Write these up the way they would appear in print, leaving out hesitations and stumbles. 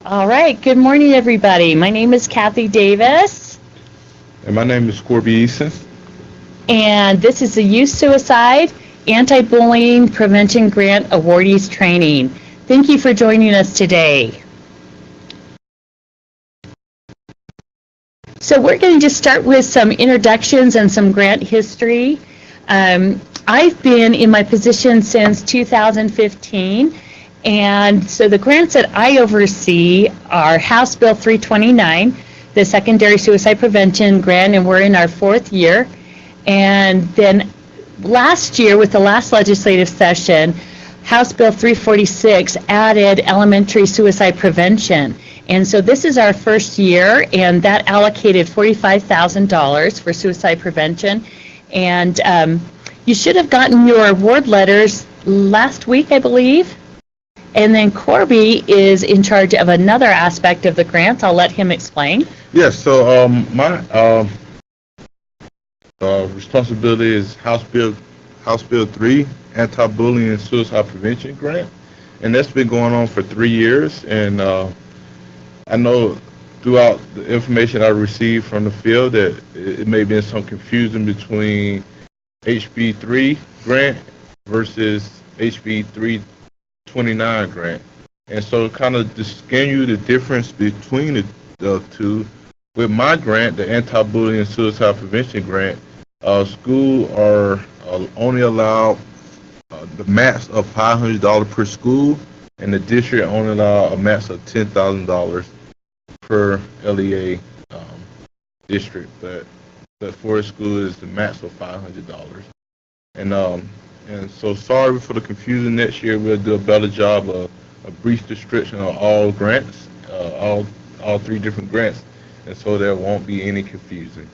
All right, good morning, everybody. My name is Kathy Davis, And my name is Corby Eason. and this is the Youth Suicide Anti-Bullying Prevention Grant Awardees Training. Thank you for joining us today. So we're going to just start with some introductions and some grant history. I've been in my position since 2015. And so the grants that I oversee are House Bill 329, the Secondary Suicide Prevention Grant, and we're in our fourth year. And then last year, with the last legislative session, House Bill 346 added elementary suicide prevention. And so this is our first year, and that allocated $45,000 for suicide prevention. And you should have gotten your award letters last week, I believe. And then Corby is in charge of another aspect of the grants. I'll let him explain. Yes, so my responsibility is House Bill 3, Anti-Bullying and Suicide Prevention Grant. And that's been going on for 3 years. And I know throughout the information I received from the field that it may have been some confusion between HB 3 grant versus HB 329 grant. And so kind of just give you the difference between the two. With my grant, the Anti-Bullying and Suicide Prevention Grant, schools are only allowed the max of $500 per school, and the district only allow a max of $10,000 per LEA district. But for a school is the max of $500. And so sorry for the confusion. Next year we'll do a better job of a brief description of all grants, all 3 different grants, and so there won't be any confusion.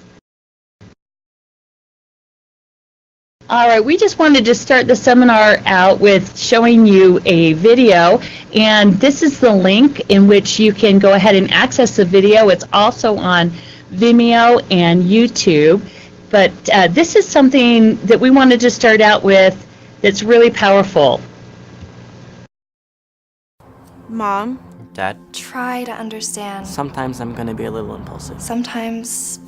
All right, we just wanted to start the seminar out with showing you a video, and this is the link in which you can go ahead and access the video. It's also on Vimeo and YouTube, but this is something that we wanted to start out with that's really powerful. Mom? Dad? Try to understand. Sometimes I'm gonna be a little impulsive. Sometimes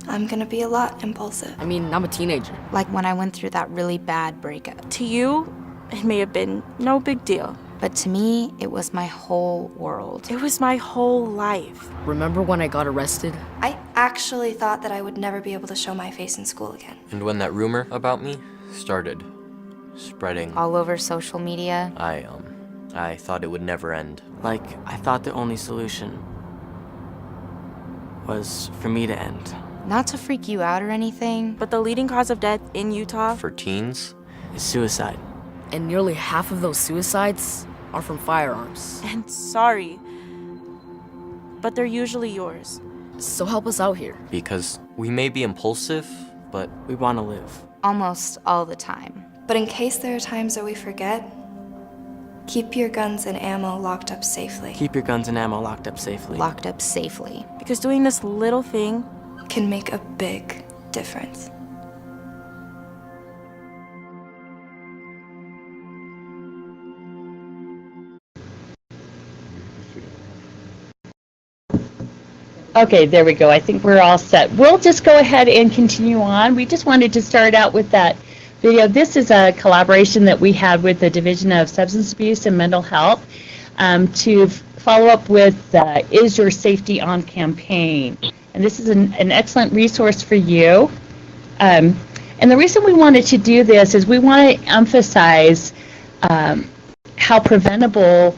I'm gonna be a lot impulsive. I mean, I'm a teenager. Like when I went through that really bad breakup. To you, it may have been no big deal. But to me, it was my whole world. It was my whole life. Remember when I got arrested? I actually thought that I would never be able to show my face in school again. And when that rumor about me started spreading All over social media. I thought it would never end. Like, I thought the only solution was for me to end. Not to freak you out or anything. But the leading cause of death in Utah For teens, It's suicide. And nearly half of those suicides are from firearms. and sorry, but they're usually yours. So help us out here. because we may be impulsive, but We want to live. Almost all the time. But in case there are times that we forget, keep your guns and ammo locked up safely. Keep your guns and ammo locked up safely. Locked up safely. Because doing this little thing Can make a big difference. Okay, there we go. I think we're all set. We'll just go ahead and continue on. We just wanted to start out with that video. This is a collaboration that we had with the Division of Substance Abuse and Mental Health to follow up with Is Your Safety On campaign. And this is an excellent resource for you. And the reason we wanted to do this is we want to emphasize how preventable.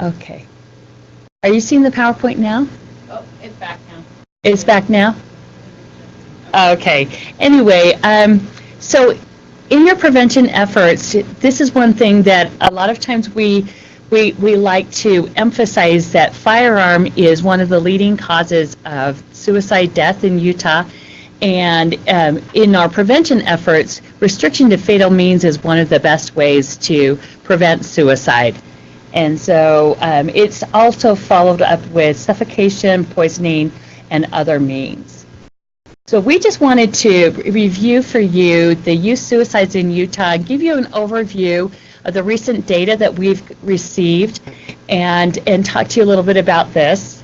Okay. Are you seeing the PowerPoint now? Oh, it's back now. It's back now? Okay. Anyway, so in your prevention efforts, this is one thing that a lot of times we like to emphasize, that firearm is one of the leading causes of suicide death in Utah. And in our prevention efforts, restriction to fatal means is one of the best ways to prevent suicide. And so it's also followed up with suffocation, poisoning, and other means. So we just wanted to review for you the youth suicides in Utah and give you an overview of the recent data that we've received and talk to you a little bit about this.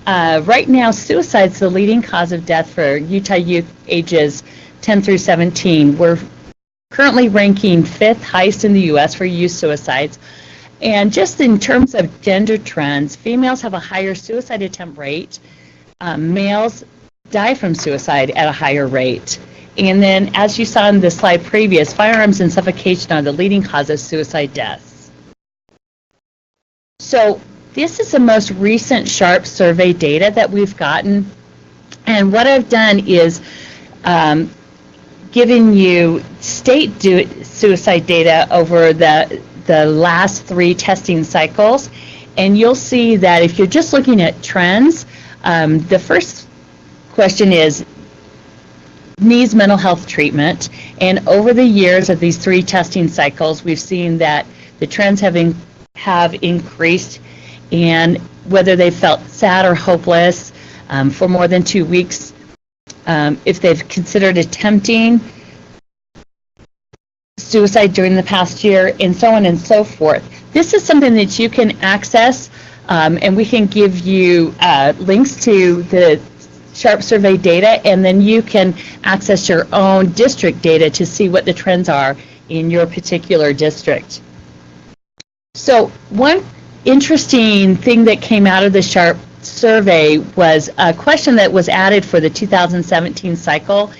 Right now, suicide is the leading cause of death for Utah youth ages 10 through 17. We're currently ranking 5th highest in the U.S. for youth suicides. And just in terms of gender trends, females have a higher suicide attempt rate. Males die from suicide at a higher rate. And then, as you saw in the slide previous, firearms and suffocation are the leading cause of suicide deaths. So this is the most recent SHARP survey data that we've gotten. And what I've done is given you state suicide data over the last 3 testing cycles. And you'll see that if you're just looking at trends, the first question is, needs mental health treatment. And over the years of these 3 testing cycles, we've seen that the trends have increased, and whether they felt sad or hopeless for more than 2 weeks, if they've considered attempting suicide during the past year, and so on and so forth. This is something that you can access, and we can give you links to the SHARP survey data, and then you can access your own district data to see what the trends are in your particular district. So one interesting thing that came out of the SHARP survey was a question that was added for the 2017 cycle,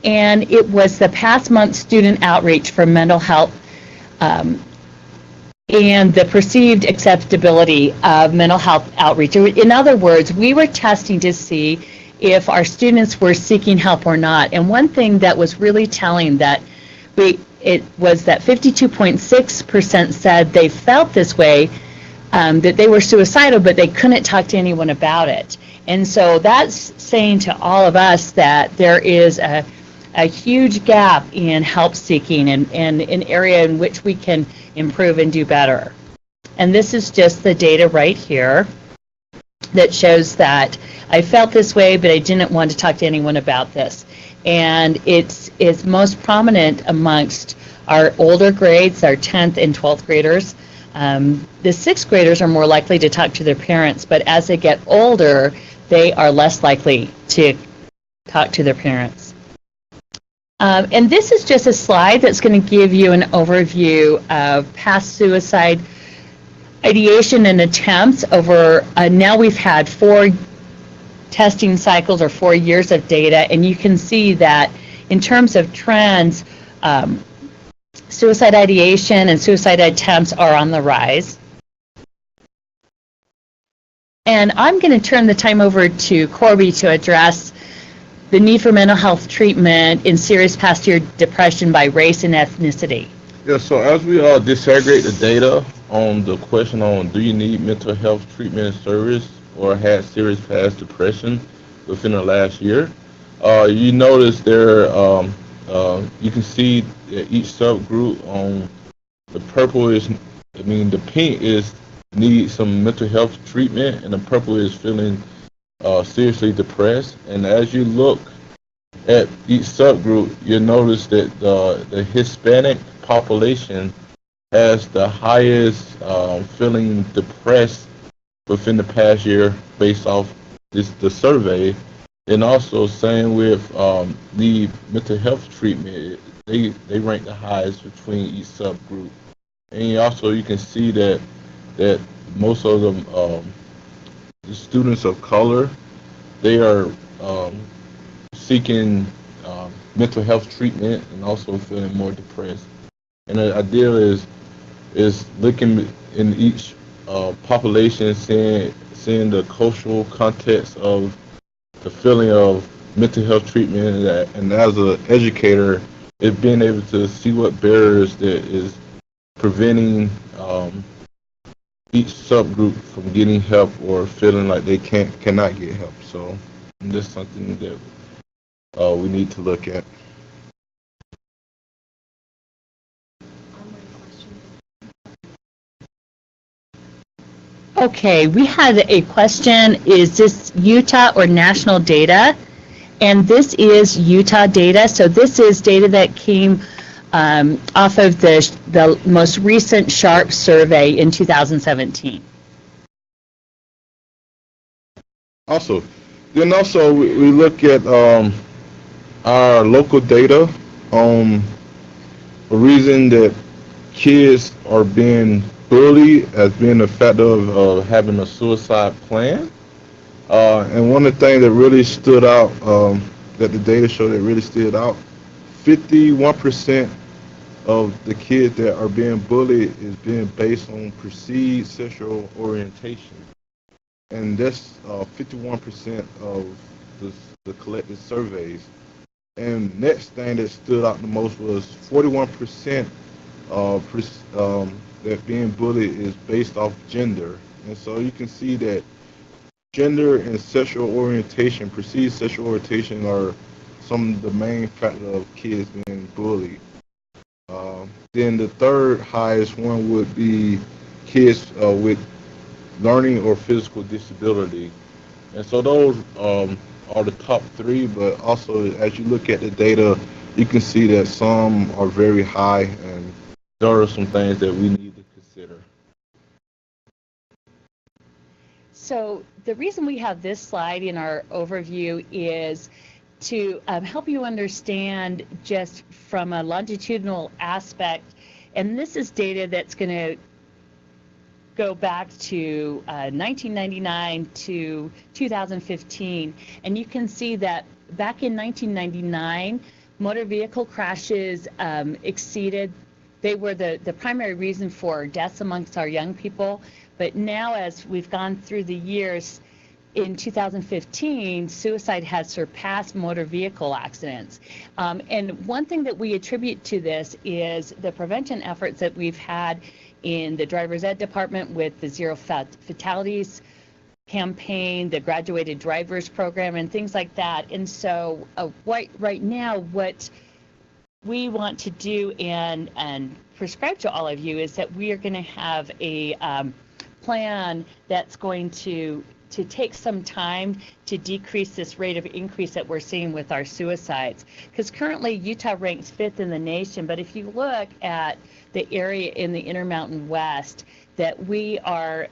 and it was the past month student outreach for mental health and the perceived acceptability of mental health outreach. In other words, we were testing to see if our students were seeking help or not. And one thing that was really telling that it was that 52.6% said they felt this way, that they were suicidal, but they couldn't talk to anyone about it. And so that's saying to all of us that there is a huge gap in help seeking and an area in which we can improve and do better. And this is just the data right here that shows that I felt this way, but I didn't want to talk to anyone about this. And it's most prominent amongst our older grades, our 10th and 12th graders. The 6th graders are more likely to talk to their parents, but as they get older, they are less likely to talk to their parents. And this is just a slide that's going to give you an overview of past suicide ideation and attempts over, now we've had 4 testing cycles or 4 years of data, and you can see that in terms of trends, suicide ideation and suicide attempts are on the rise. And I'm going to turn the time over to Corby to address the need for mental health treatment in serious past year depression by race and ethnicity. Yeah, so as we disaggregate the data on the question on do you need mental health treatment and service or had serious past depression within the last year, you notice there, you can see that each subgroup on the purple is, the pink is need some mental health treatment, and the purple is feeling seriously depressed. And as you look at each subgroup, you'll notice that the Hispanic population has the highest feeling depressed within the past year based off the survey. And also same with the mental health treatment, they rank the highest between each subgroup. And also you can see that most of them, the students of color, they are seeking mental health treatment and also feeling more depressed. And the idea is looking in each population, seeing the cultural context of the feeling of mental health treatment, and as an educator, it's being able to see what barriers that is preventing each subgroup from getting help or feeling like they cannot get help. So that's something that we need to look at. Okay, we had a question, is this Utah or national data? And this is Utah data, so this is data that came off of the most recent SHARP survey in 2017. Also, we look at our local data on the reason that kids are being bullied as being a factor of having a suicide plan. And one of the things that really stood out, that the data showed that really stood out, 51% of the kids that are being bullied is being based on perceived sexual orientation. And that's 51% of the collected surveys. And next thing that stood out the most was 41% that being bullied is based off gender. And so you can see that gender and sexual orientation, perceived sexual orientation, are some of the main factors of kids being bullied. Then the third highest one would be kids with learning or physical disability. And so those are the top three, but also as you look at the data, you can see that some are very high, and there are some things that we need to consider. So the reason we have this slide in our overview is to help you understand just from a longitudinal aspect, and this is data that's going to go back to 1999 to 2015, and you can see that back in 1999, motor vehicle crashes exceeded, they were the primary reason for deaths amongst our young people, but now as we've gone through the years, in 2015, suicide has surpassed motor vehicle accidents. And one thing that we attribute to this is the prevention efforts that we've had in the driver's ed department with the Zero Fatalities campaign, the graduated drivers program, and things like that. And so right now, what we want to do and prescribe to all of you is that we are going to have a plan that's going to take some time to decrease this rate of increase that we're seeing with our suicides. Because currently Utah ranks 5th in the nation, but if you look at the area in the Intermountain West, that we are,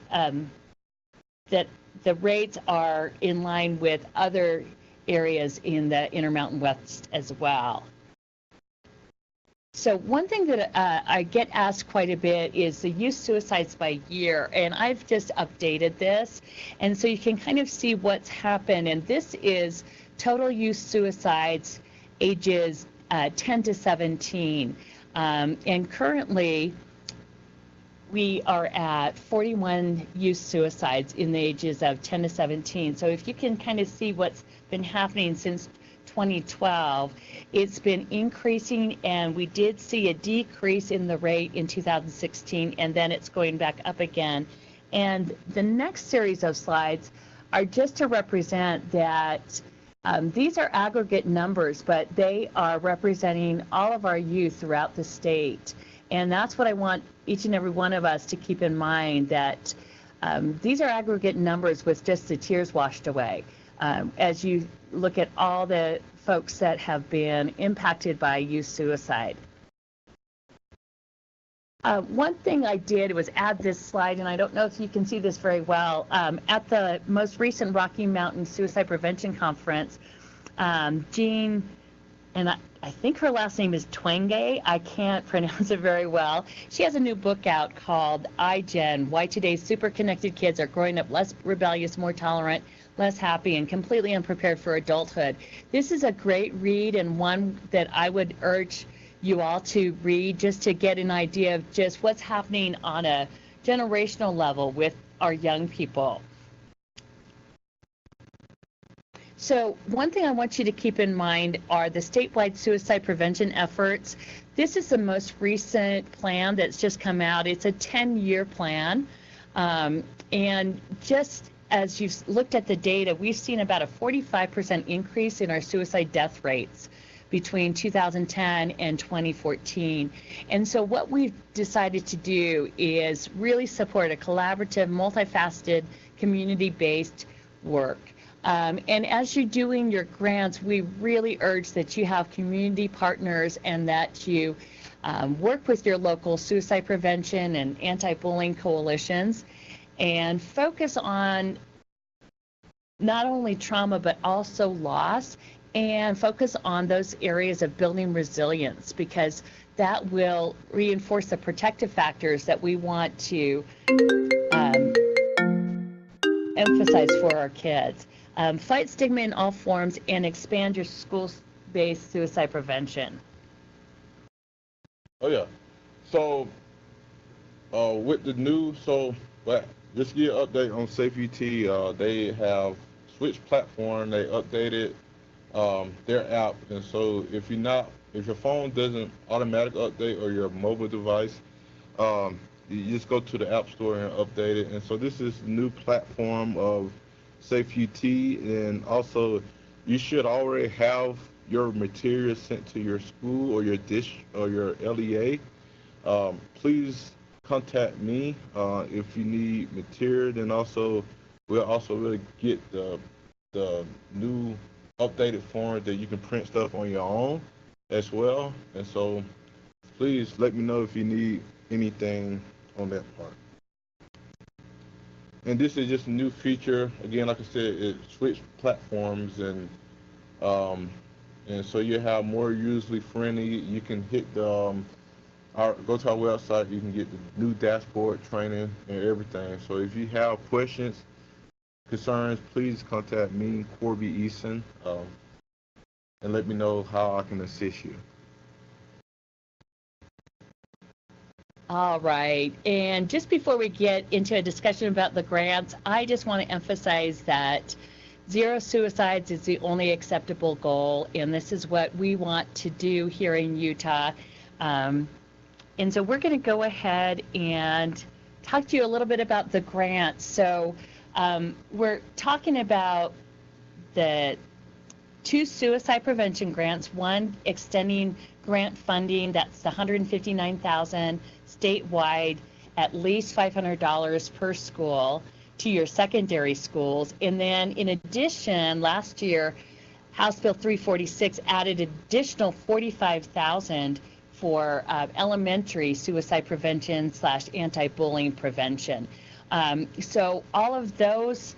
that the rates are in line with other areas in the Intermountain West as well. So one thing that I get asked quite a bit is the youth suicides by year, and I've just updated this, and so you can kind of see what's happened. And this is total youth suicides ages 10 to 17, and currently we are at 41 youth suicides in the ages of 10 to 17. So if you can kind of see what's been happening since 2012, it's been increasing, and we did see a decrease in the rate in 2016, and then it's going back up again. And the next series of slides are just to represent that these are aggregate numbers, but they are representing all of our youth throughout the state. And that's what I want each and every one of us to keep in mind, that these are aggregate numbers with just the tears washed away. As you look at all the folks that have been impacted by youth suicide. One thing I did was add this slide, and I don't know if you can see this very well. At the most recent Rocky Mountain Suicide Prevention Conference, Jean, and I think her last name is Twenge, I can't pronounce it very well. She has a new book out called iGen, Why Today's Super Connected Kids Are Growing Up Less Rebellious, More Tolerant, Less Happy, and Completely Unprepared for Adulthood. This is a great read, and one that I would urge you all to read just to get an idea of just what's happening on a generational level with our young people. So one thing I want you to keep in mind are the statewide suicide prevention efforts. This is the most recent plan that's just come out. It's a 10-year plan, and just as you've looked at the data, we've seen about a 45% increase in our suicide death rates between 2010 and 2014. And so what we've decided to do is really support a collaborative, multifaceted, community-based work. And as you're doing your grants, we really urge that you have community partners and that you work with your local suicide prevention and anti-bullying coalitions and focus on not only trauma but also loss, and focus on those areas of building resilience, because that will reinforce the protective factors that we want to emphasize for our kids. Fight stigma in all forms and expand your school-based suicide prevention. Oh yeah. So with the new, just to get an update on SafeUT, they have switched platform. They updated their app, and so if your phone doesn't automatically update or your mobile device, you just go to the App Store and update it. And so this is the new platform of SafeUT, and also you should already have your materials sent to your school or your or your LEA. Please contact me if you need material. Then also we'll also really get the new updated form that you can print stuff on your own as well. And so please let me know if you need anything on that part. And this is just a new feature. Again, like I said, it switched platforms, and so you have more user friendly. You can hit the go to our website. You can get the new dashboard training and everything. So if you have questions, concerns, please contact me, Corby Eason, and let me know how I can assist you. All right, and just before we get into a discussion about the grants, I just want to emphasize that 0 suicides is the only acceptable goal, and this is what we want to do here in Utah. And so we're going to go ahead and talk to you a little bit about the grants. So we're talking about the 2 suicide prevention grants, one extending grant funding, that's the $159,000 statewide, at least $500 per school to your secondary schools. And then in addition, last year, House Bill 346 added additional $45,000 for elementary suicide prevention / anti-bullying prevention. So all of those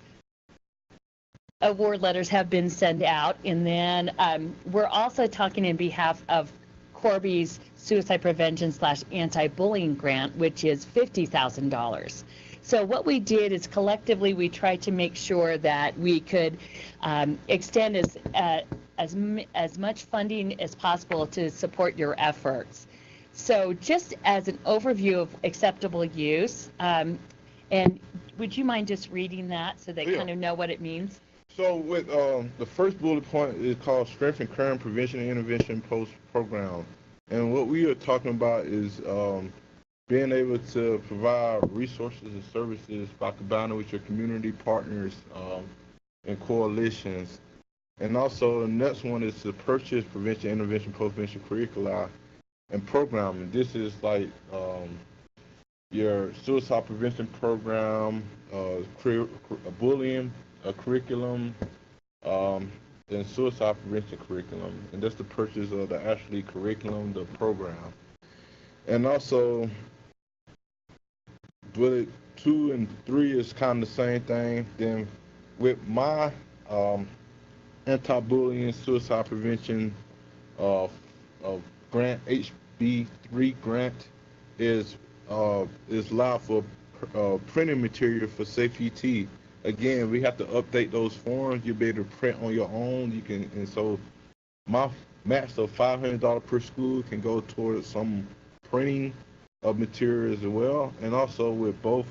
award letters have been sent out, and then we're also talking in behalf of Corby's suicide prevention / anti-bullying grant, which is $50,000. So what we did is collectively we tried to make sure that we could extend as much funding as possible to support your efforts. So just as an overview of acceptable use, and would you mind just reading that so they kind of know what it means? So with the first bullet point is called Strength and Current Prevention and Intervention Post Program. And what we are talking about is being able to provide resources and services by combining with your community partners and coalitions. And also the next one is to purchase prevention, intervention, post-prevention curricula and programming. This is like your suicide prevention program, bullying curriculum, and suicide prevention curriculum. And that's the purchase of the actually curriculum, the program. And also, bullet 2 and 3 is kind of the same thing. Then with my anti-bullying suicide prevention grant, HB3 grant, is allowed for printing material for SafeUT. Again, we have to update those forms. You'll be able to print on your own. You can, and so my max of $500 per school can go towards some printing of material as well. And also with both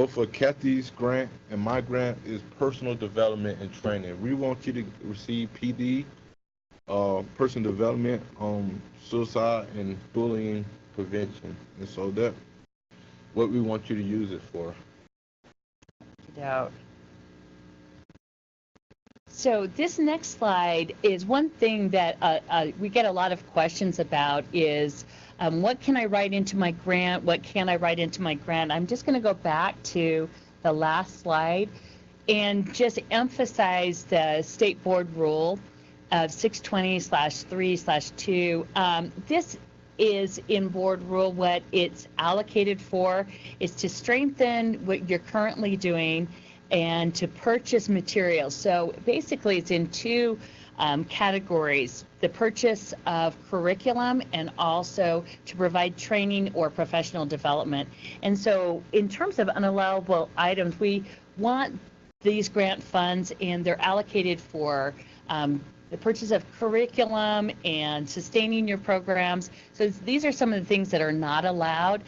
for Kathy's grant and my grant is personal development and training. We want you to receive PD, personal development on suicide and bullying prevention. And so that's what we want you to use it for. Out. So this next slide is one thing that we get a lot of questions about is what can I write into my grant? What can I write into my grant? I'm just going to go back to the last slide. and just emphasize the state board rule of 620/3/2. This is in board rule. What it's allocated for is to strengthen what you're currently doing and to purchase materials. So basically it's in two categories: the purchase of curriculum and also to provide training or professional development. And so in terms of unallowable items, we want these grant funds, and they're allocated for the purchase of curriculum and sustaining your programs. So these are some of the things that are not allowed,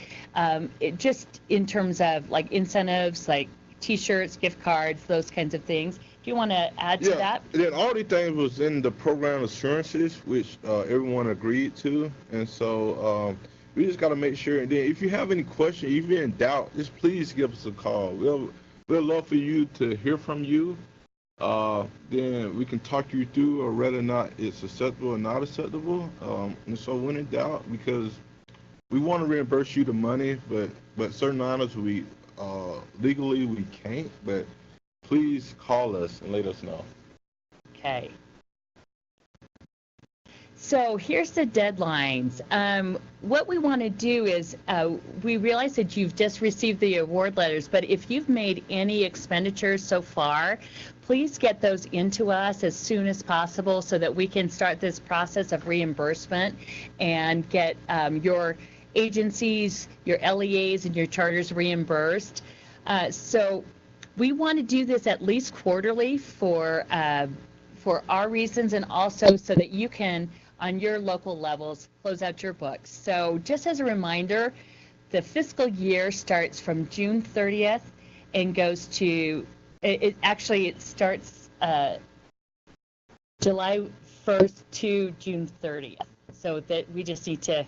just in terms of like incentives, like T-shirts, gift cards, those kinds of things. Do you want to add to that? Yeah, all these things was in the program assurances, which everyone agreed to, and so we just got to make sure. And then if you have any questions, if you're in doubt, just please give us a call. We'll love for you to hear from you. Then we can talk you through or whether or not it's acceptable or not acceptable. And so when in doubt, because we want to reimburse you the money, but certain items we legally we can't. But please call us and let us know. Okay. So here's the deadlines. What we want to do is, we realize that you've just received the award letters, but if you've made any expenditures so far, please get those into us as soon as possible so that we can start this process of reimbursement and get your agencies, your LEAs, and your charters reimbursed. So we want to do this at least quarterly for our reasons, and also so that you can, on your local levels, close out your books. So just as a reminder, the fiscal year starts from June 30th and goes to, it starts July 1st to June 30th. So that we just need to,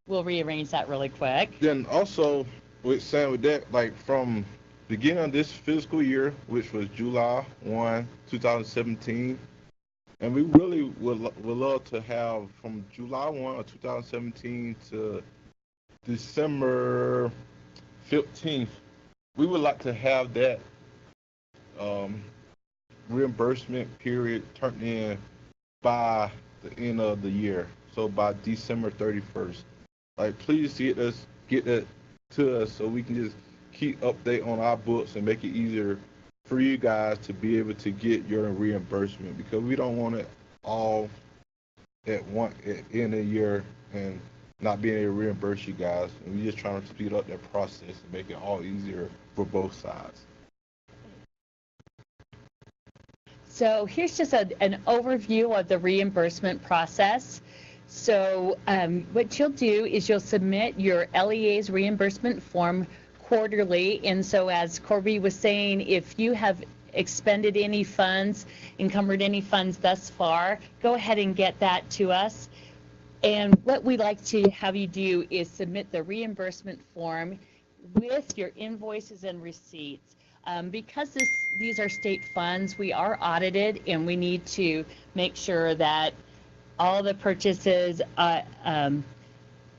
we'll rearrange that really quick. Then also, with that, like from beginning of this fiscal year, which was July 1, 2017, and we really would love to have from July 1 of 2017 to December 15th, we would like to have that reimbursement period turned in by the end of the year. So by December 31st. Like, please get that to us so we can just keep update on our books and make it easier for you guys to be able to get your reimbursement, because we don't want it all at the end of the year and not being able to reimburse you guys. And we're just trying to speed up that process and make it all easier for both sides. So here's just an overview of the reimbursement process. So what you'll do is you'll submit your LEA's reimbursement form quarterly. And so as Corby was saying, if you have expended any funds, encumbered any funds thus far, go ahead and get that to us. And what we'd like to have you do is submit the reimbursement form with your invoices and receipts. Because these are state funds, we are audited, and we need to make sure that all the purchases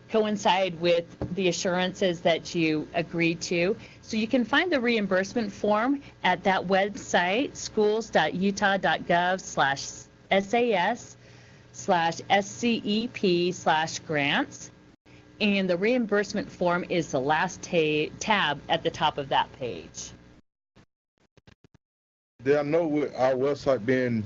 coincide with the assurances that you agreed to. So you can find the reimbursement form at that website, schools.utah.gov/SAS/SCEP/grants. And the reimbursement form is the last tab at the top of that page. I know with our website being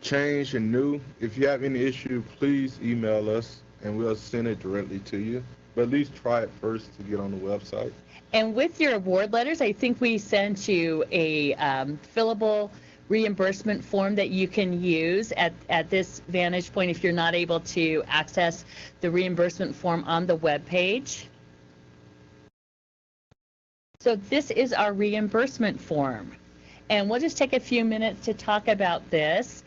changed and new, if you have any issue, please email us and we'll send it directly to you. But at least try it first to get on the website. And with your award letters, I think we sent you a fillable reimbursement form that you can use at this vantage point if you're not able to access the reimbursement form on the web page. So this is our reimbursement form. And we'll just take a few minutes to talk about this.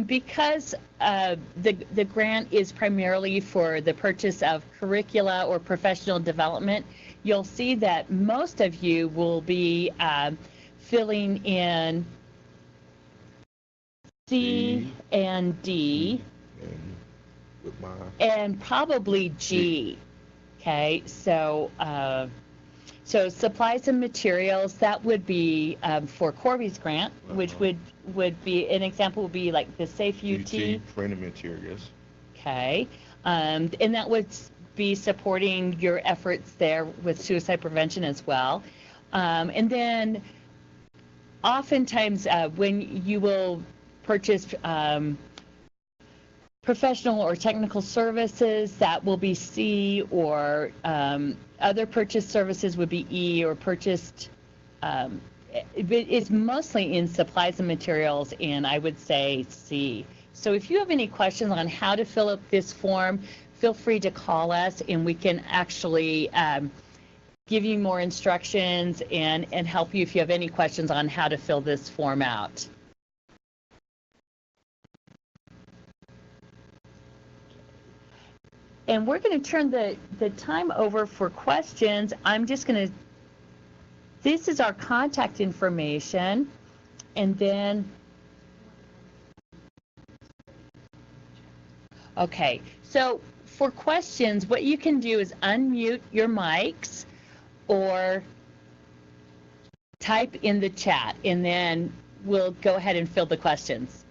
Because the grant is primarily for the purchase of curricula or professional development, you'll see that most of you will be filling in C and D and probably G. Okay, so So supplies and materials, that would be for Corby's grant, which would be, an example would be like the Safe UT. Training materials. Okay. And that would be supporting your efforts there with suicide prevention as well. And then oftentimes when you will purchase professional or technical services, that will be C, or other purchase services would be E, or purchased, it's mostly in supplies and materials, and I would say C. So if you have any questions on how to fill up this form, feel free to call us, and we can actually give you more instructions and help you if you have any questions on how to fill this form out. And we're going to turn the time over for questions. I'm just going to, this is our contact information, and then, okay, so for questions, what you can do is unmute your mics or type in the chat, and then we'll go ahead and fill the questions.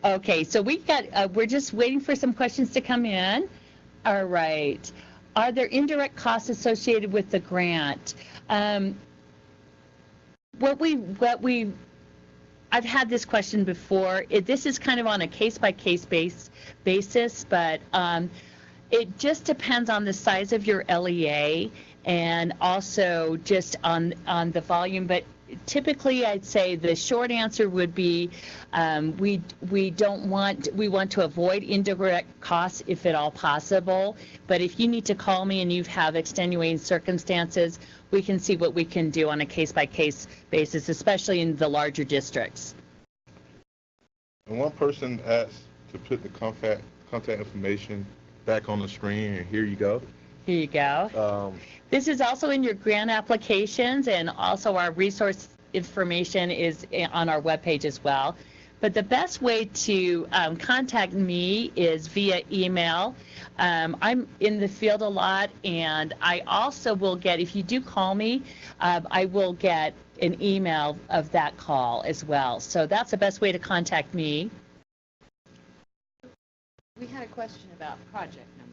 Okay, so we're just waiting for some questions to come in. All right. Are there indirect costs associated with the grant? I've had this question before. This is kind of on a case-by-case basis, but it just depends on the size of your LEA and also just on the volume. But typically, I'd say the short answer would be we want to avoid indirect costs if at all possible. But if you need to call me and you have extenuating circumstances, we can see what we can do on a case-by-case basis, especially in the larger districts. And one person asked to put the contact information back on the screen, and here you go. Here you go. This is also in your grant applications, and also our resource information is on our webpage as well. But the best way to contact me is via email. I'm in the field a lot, and I also will get, if you do call me, I will get an email of that call as well. So that's the best way to contact me. We had a question about project numbers.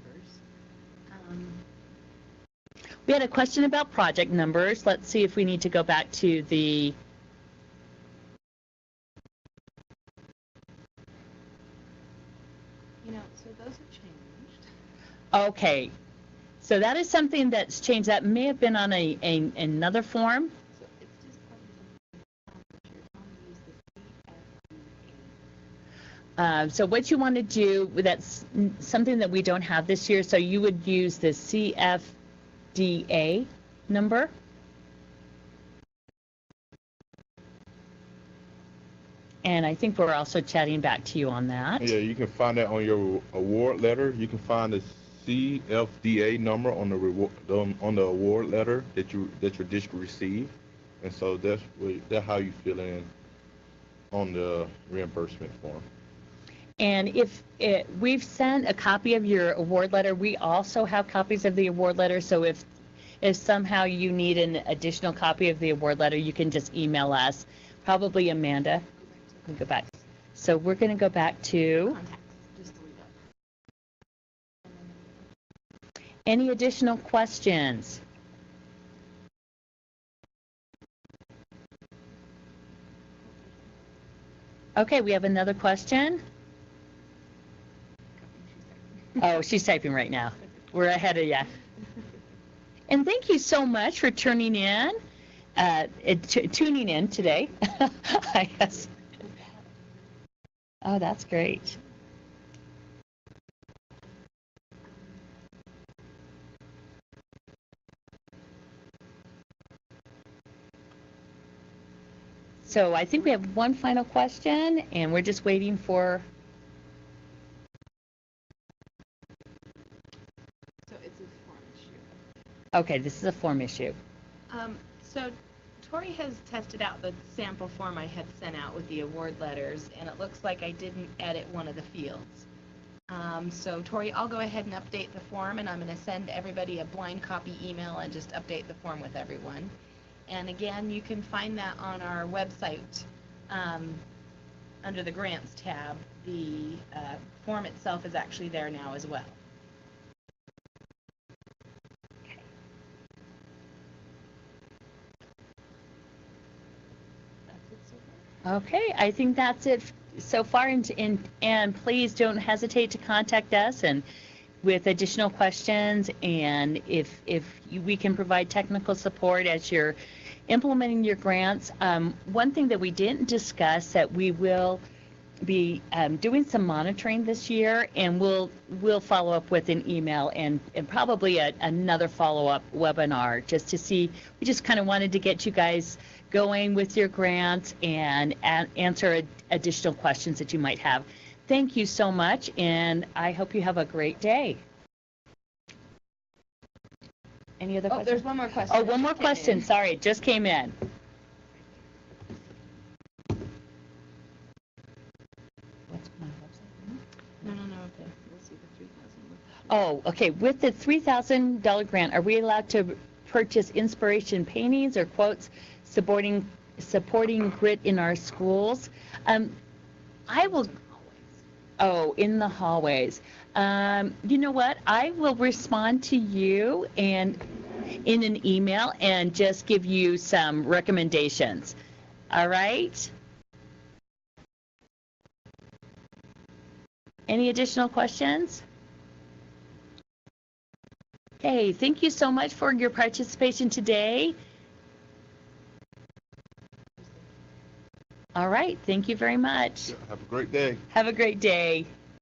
We had a question about project numbers. Let's see if we need to go back to the... So those have changed. Okay. So that is something that's changed. That may have been on another form. So it's just probably you're telling me to use the CFDA. So what you want to do, that's something that we don't have this year, so you would use the CFDA number. And I think we're also chatting back to you on that. Yeah, you can find that on your award letter. You can find the CFDA number on the award letter that your district received, and so that's how you fill in on the reimbursement form. And if we've sent a copy of your award letter, we also have copies of the award letter. So if somehow you need an additional copy of the award letter, you can just email us, probably Amanda. We'll go back. So we're going to go back to Just delete it. any additional questions. Okay, we have another question. Oh, she's typing right now. We're ahead of you. And thank you so much for tuning in today. I guess. Oh, that's great. So I think we have one final question, and we're just waiting for Okay, this is a form issue. So Tori has tested out the sample form I had sent out with the award letters, and it looks like I didn't edit one of the fields. So Tori, I'll go ahead and update the form, and I'm going to send everybody a blind copy email and just update the form with everyone. And again, you can find that on our website under the Grants tab. The form itself is actually there now as well. Okay, I think that's it so far, and please don't hesitate to contact us and with additional questions, and if we can provide technical support as you're implementing your grants. One thing that we didn't discuss that we will be doing some monitoring this year, and we'll follow up with an email and probably another follow-up webinar just to see. We just kind of wanted to get you guys going with your grants and answer additional questions that you might have. Thank you so much, and I hope you have a great day. Any other questions? There's one more question. Oh, one more question. Sorry, it just came in. No. Okay. We'll see the 3,000. Oh, okay. With the $3,000 grant, are we allowed to purchase inspiration paintings or quotes supporting grit in our schools? I will. Oh, in the hallways. You know what? I will respond to you and in an email and just give you some recommendations. All right? Any additional questions? Okay, thank you so much for your participation today. All right, thank you very much. Have a great day. Have a great day.